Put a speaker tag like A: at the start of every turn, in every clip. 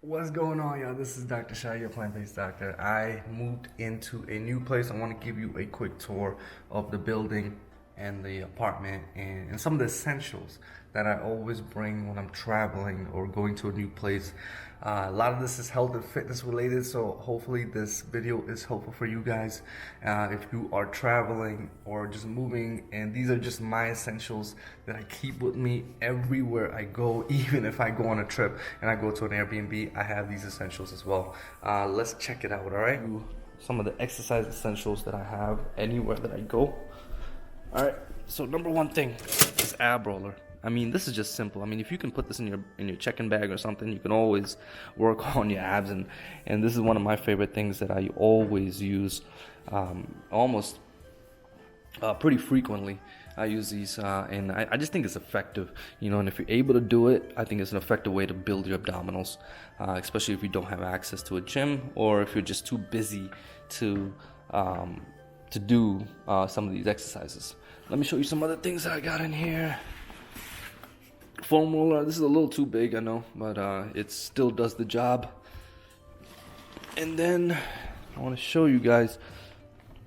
A: What's going on, y'all? This is Dr. Shah, your plant-based doctor. I moved into a new place. I want to give you a quick tour of the building and the apartment and some of the essentials that I always bring when I'm traveling or going to a new place. A lot of this is health and fitness related, so hopefully this video is helpful for you guys if you are traveling or just moving. And these are just my essentials that I keep with me everywhere I go. Even if I go on a trip and I go to an Airbnb, I have these essentials as well. Let's check it out, all right? Some of the exercise essentials that I have anywhere that I go. All right, so number one thing is ab roller. I mean, this is just simple. I mean, if you can put this in your check-in bag or something, you can always work on your abs. And this is one of my favorite things that I always use, almost pretty frequently. I use these, and I just think it's effective, you know. And if you're able to do it, I think it's an effective way to build your abdominals, especially if you don't have access to a gym or if you're just too busy to do some of these exercises. Let me show you some other things that I got in here. Foam roller. This is a little too big, I know, but it still does the job. And then I want to show you guys,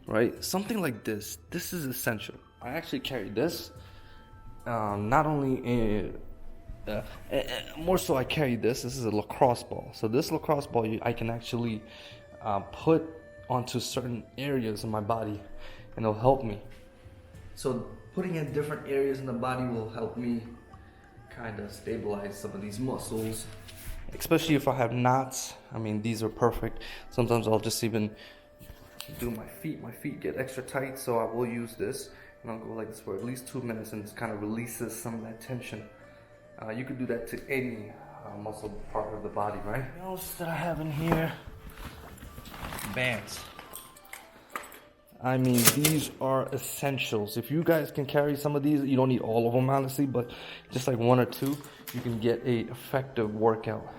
A: right, something like this. This is essential. I actually carry this. Not only more so, I carry this. This is a lacrosse ball. So this lacrosse ball I can actually put onto certain areas in my body, and it'll help me. So putting in different areas in the body will help me kind of stabilize some of these muscles, especially if I have knots. I mean, these are perfect. Sometimes I'll just even do my feet get extra tight, so I will use this, and I'll go like this for at least 2 minutes, and it kind of releases some of that tension. You could do that to any muscle part of the body, right? What else that I have in here? Bands. I mean, these are essentials. If you guys can carry some of these, you don't need all of them, honestly, but just like one or two, you can get a effective workout.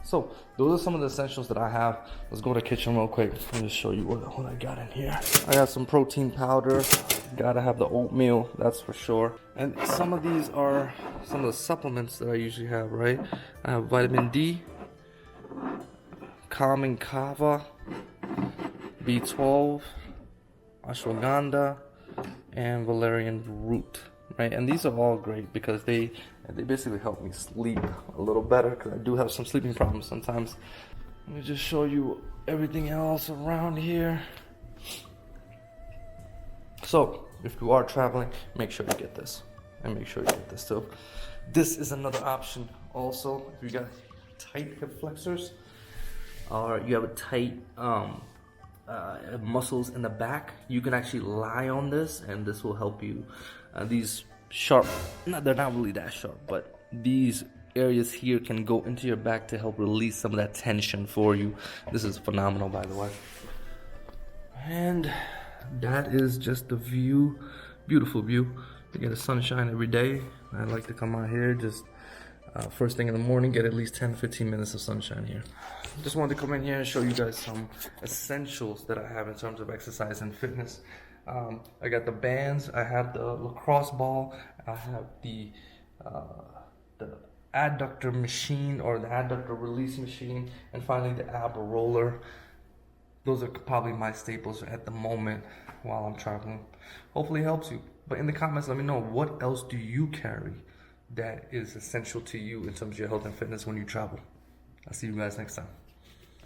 A: So those are some of the essentials that I have. Let's go to the kitchen real quick. Let me just show you what I got in here. I got some protein powder. Gotta have the oatmeal, that's for sure. And some of these are some of the supplements that I usually have, right? I have vitamin D, Calming Kava, B12, ashwagandha, and valerian root, right? And these are all great because they basically help me sleep a little better, because I do have some sleeping problems sometimes. Let me just show you everything else around here. So if you are traveling, make sure you get this, and make sure you get this too. This is another option also. If you got tight hip flexors, or you have a tight muscles in the back, you can actually lie on this, and this will help you. These sharp, they're not really that sharp, but these areas here can go into your back to help release some of that tension for you. This is phenomenal, by the way. And that is just the view. Beautiful view. You get the sunshine every day. I like to come out here just first thing in the morning, get at least 10-15 minutes of sunshine here. Just wanted to come in here and show you guys some essentials that I have in terms of exercise and fitness. I got the bands, I have the lacrosse ball, I have the adductor machine, or the adductor release machine, and finally the ab roller. Those are probably my staples at the moment while I'm traveling. Hopefully it helps you. But in the comments, let me know, what else do you carry that is essential to you in terms of your health and fitness when you travel? I'll see you guys next time.